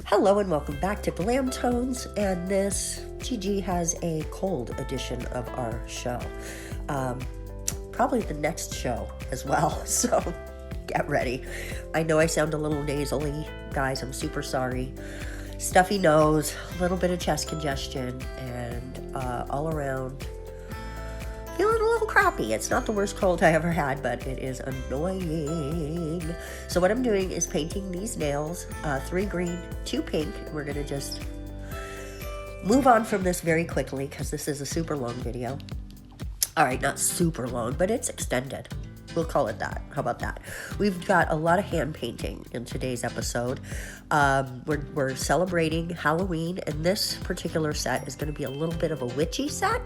Hello and welcome back to Glam Tones, and this Gigi has a cold edition of our show. Probably the next show as well, so get ready. I know I sound a little nasally, guys, I'm super sorry. Stuffy nose, a little bit of chest congestion, and all around feeling a little crappy. It's not the worst cold I ever had, but it is annoying. So what I'm doing is painting these nails, 3 green, 2 pink. We're gonna just move on from this very quickly because this is a super long video. All right, not super long, but it's extended. We'll call it that. How about that? We've got a lot of hand painting in today's episode. We're celebrating Halloween, and this particular set is going to be a little bit of a witchy set.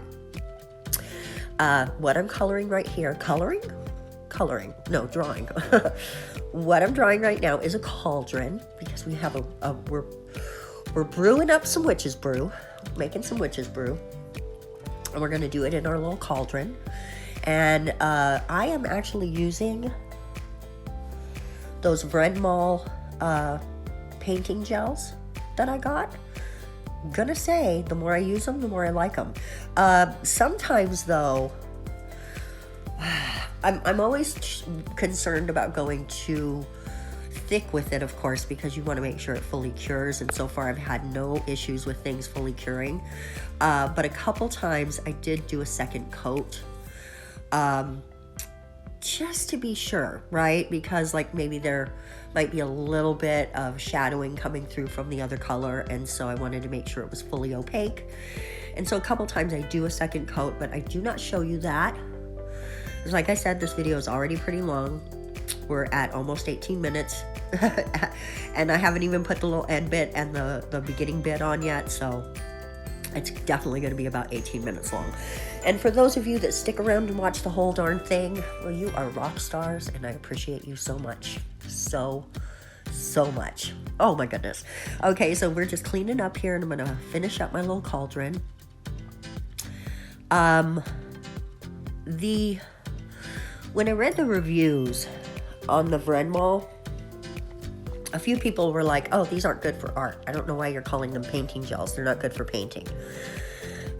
What I'm coloring right here, drawing. What I'm drawing right now is a cauldron because we have we're brewing up some witch's brew, making some witch's brew, and we're gonna do it in our little cauldron. And I am actually using those Vrenmol painting gels that I got. Gonna say, the more I use them, the more I like them. Sometimes though, I'm always concerned about going too thick with it, of course, because you want to make sure it fully cures, and so far I've had no issues with things fully curing. But a couple times I did do a second coat, just to be sure, right? Because like maybe there might be a little bit of shadowing coming through from the other color, and so I wanted to make sure it was fully opaque. And so a couple times I do a second coat, but I do not show you that. Like I said, this video is already pretty long. We're at almost 18 minutes, and I haven't even put the little end bit and the beginning bit on yet, so it's definitely going to be about 18 minutes long. And for those of you that stick around and watch the whole darn thing, well, you are rock stars, and I appreciate you so much. So much. Oh my goodness. Okay, so we're just cleaning up here, and I'm going to finish up my little cauldron. When I read the reviews on the Vrenmol, a few people were like, oh, these aren't good for art. I don't know why you're calling them painting gels. They're not good for painting.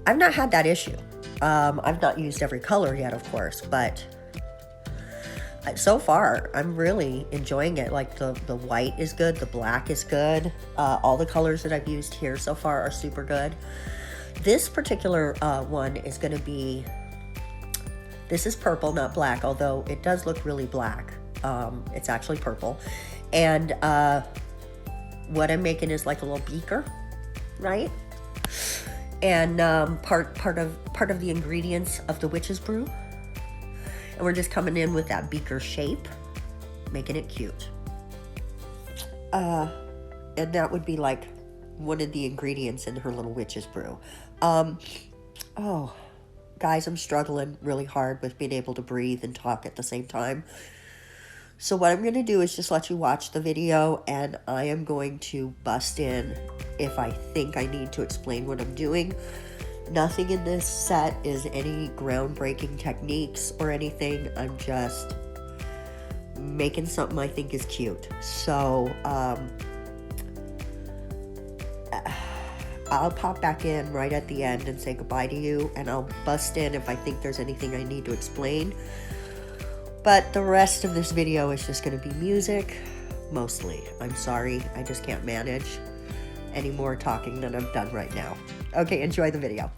I've not had that issue. I've not used every color yet, of course, but so far I'm really enjoying it. Like the white is good, the black is good. All the colors that I've used here so far are super good. This particular one is going to be, this is purple, not black, although it does look really black. It's actually purple. And what I'm making is like a little beaker, right? And part of the ingredients of the witch's brew. And we're just coming in with that beaker shape, making it cute. And that would be like one of the ingredients in her little witch's brew. Oh, guys, I'm struggling really hard with being able to breathe and talk at the same time. So what I'm going to do is just let you watch the video, and I am going to bust in if I think I need to explain what I'm doing. Nothing in this set is any groundbreaking techniques or anything. I'm just making something I think is cute. So I'll pop back in right at the end and say goodbye to you, and I'll bust in if I think there's anything I need to explain. But the rest of this video is just going to be music, mostly. I'm sorry, I just can't manage any more talking than I've done right now. Okay, enjoy the video.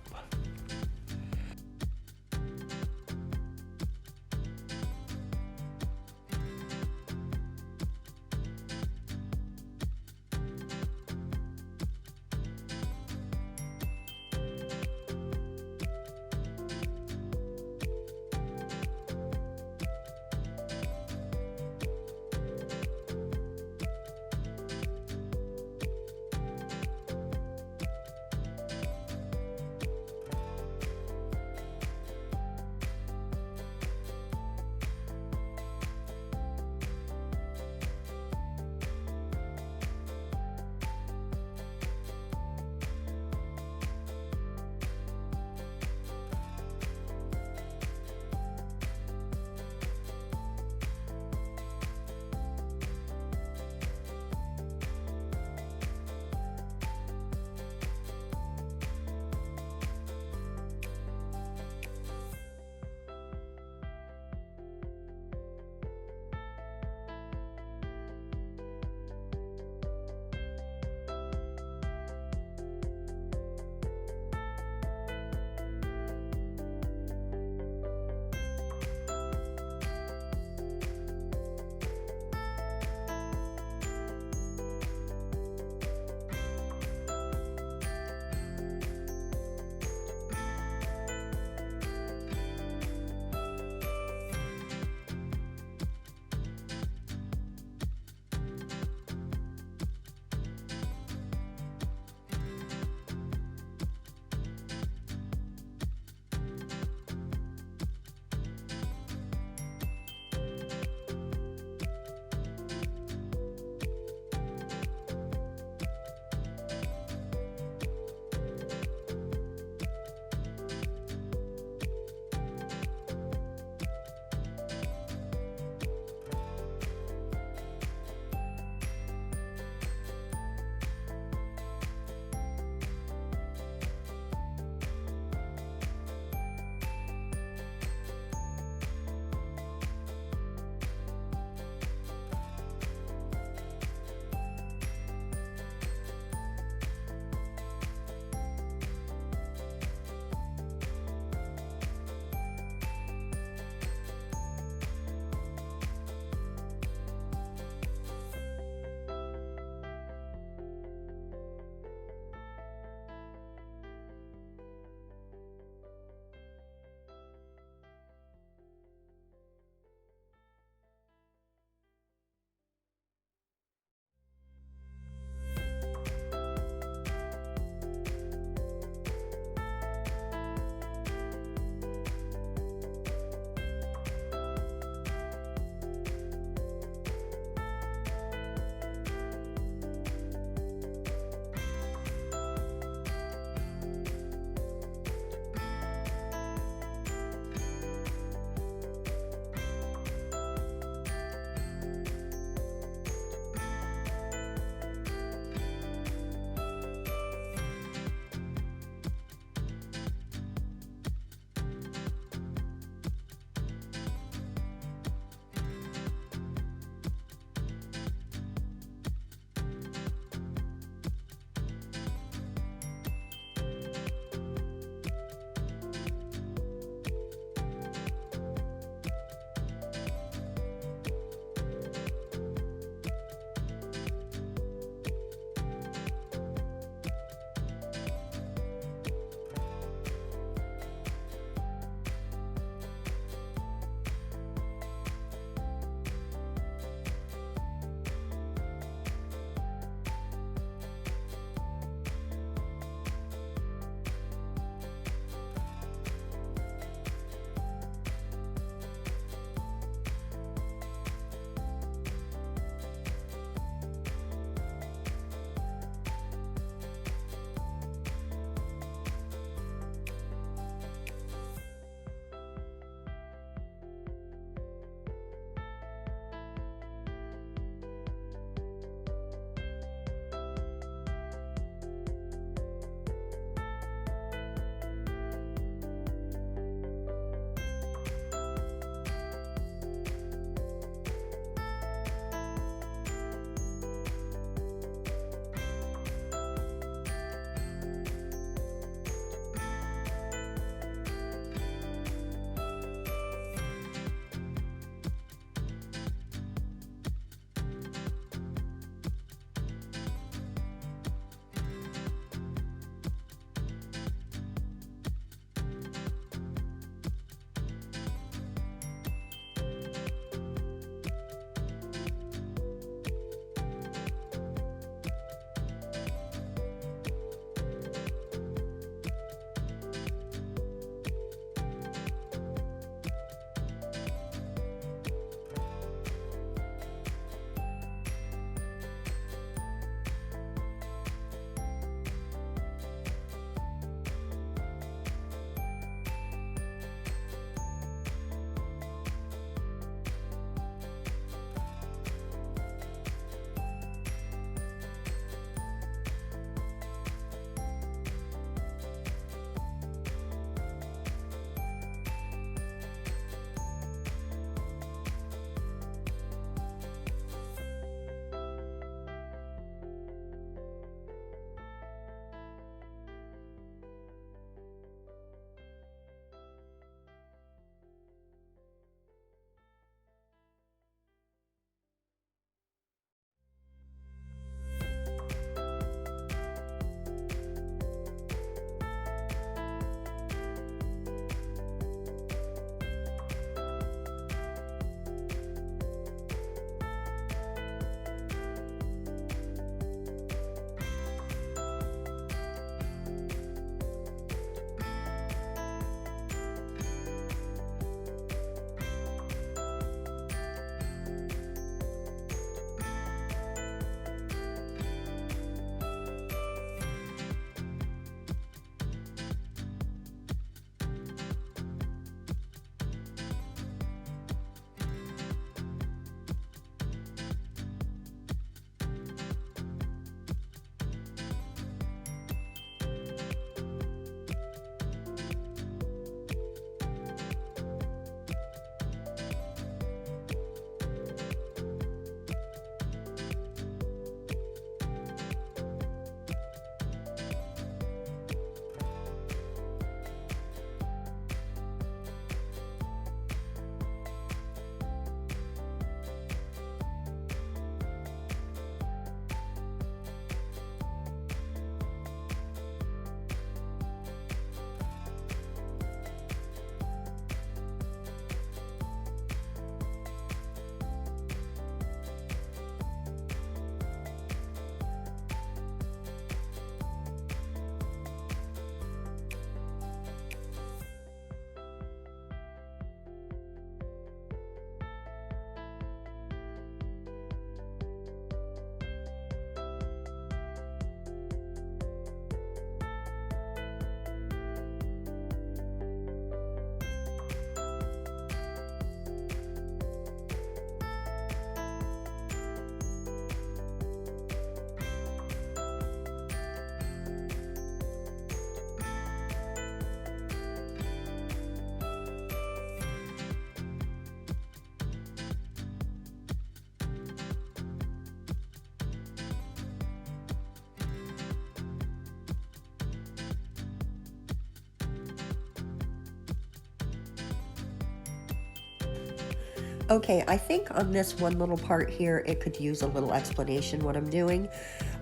Okay, I think on this one little part here, it could use a little explanation what I'm doing.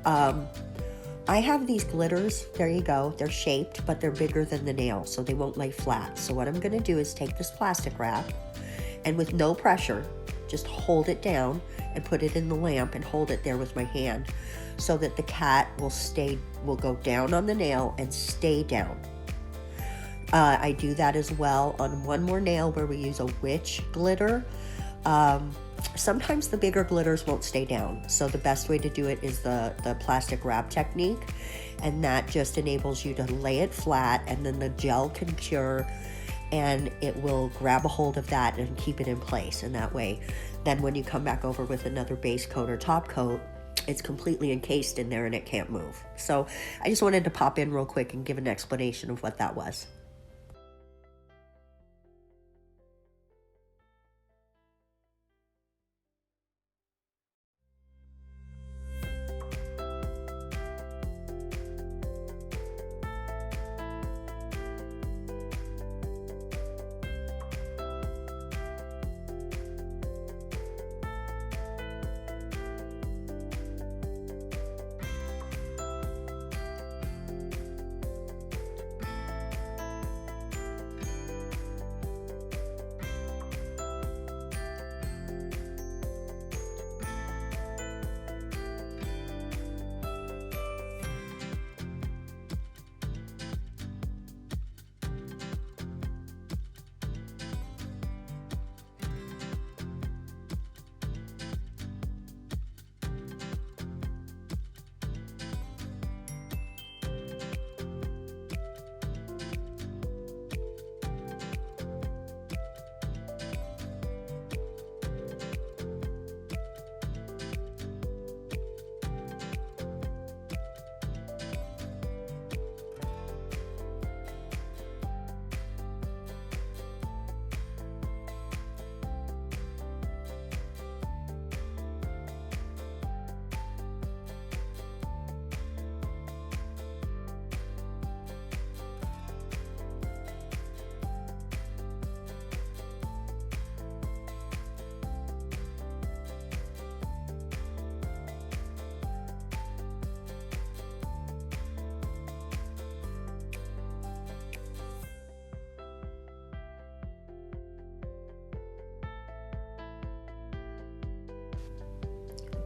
I have these glitters, there you go, they're shaped, but they're bigger than the nail, so they won't lay flat. So what I'm gonna do is take this plastic wrap, and with no pressure, just hold it down and put it in the lamp and hold it there with my hand so that the cat will go down on the nail and stay down. I do that as well on one more nail where we use a Witche glitter. Sometimes the bigger glitters won't stay down, so the best way to do it is the plastic wrap technique, and that just enables you to lay it flat, and then the gel can cure and it will grab a hold of that and keep it in place. And that way, then when you come back over with another base coat or top coat, it's completely encased in there and it can't move. So I just wanted to pop in real quick and give an explanation of what that was.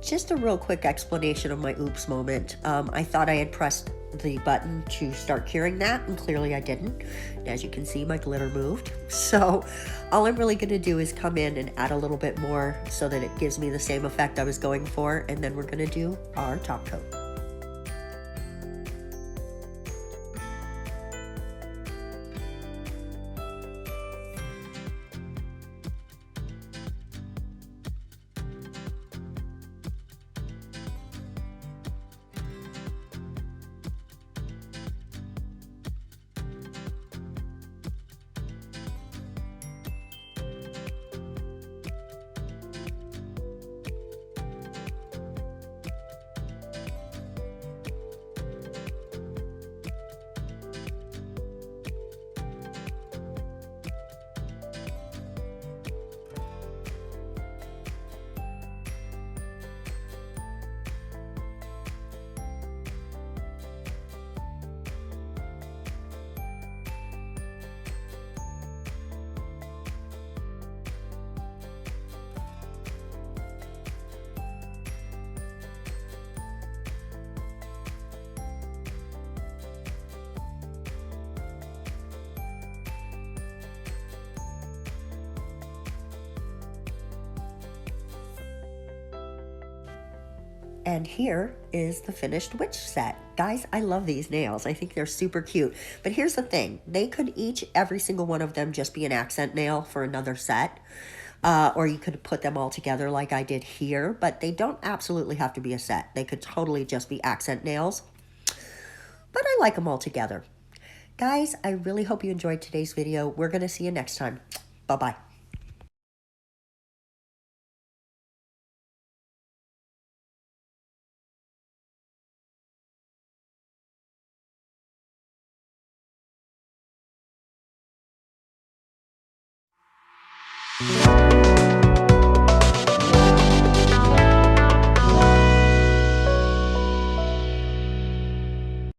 Just a real quick explanation of my oops moment. I thought I had pressed the button to start curing that, and clearly I didn't. As you can see, my glitter moved. So all I'm really going to do is come in and add a little bit more so that it gives me the same effect I was going for, and then we're going to do our top coat. And here is the finished Witch set. Guys, I love these nails. I think they're super cute. But here's the thing. They could every single one of them, just be an accent nail for another set. Or you could put them all together like I did here. But they don't absolutely have to be a set. They could totally just be accent nails. But I like them all together. Guys, I really hope you enjoyed today's video. We're going to see you next time. Bye-bye.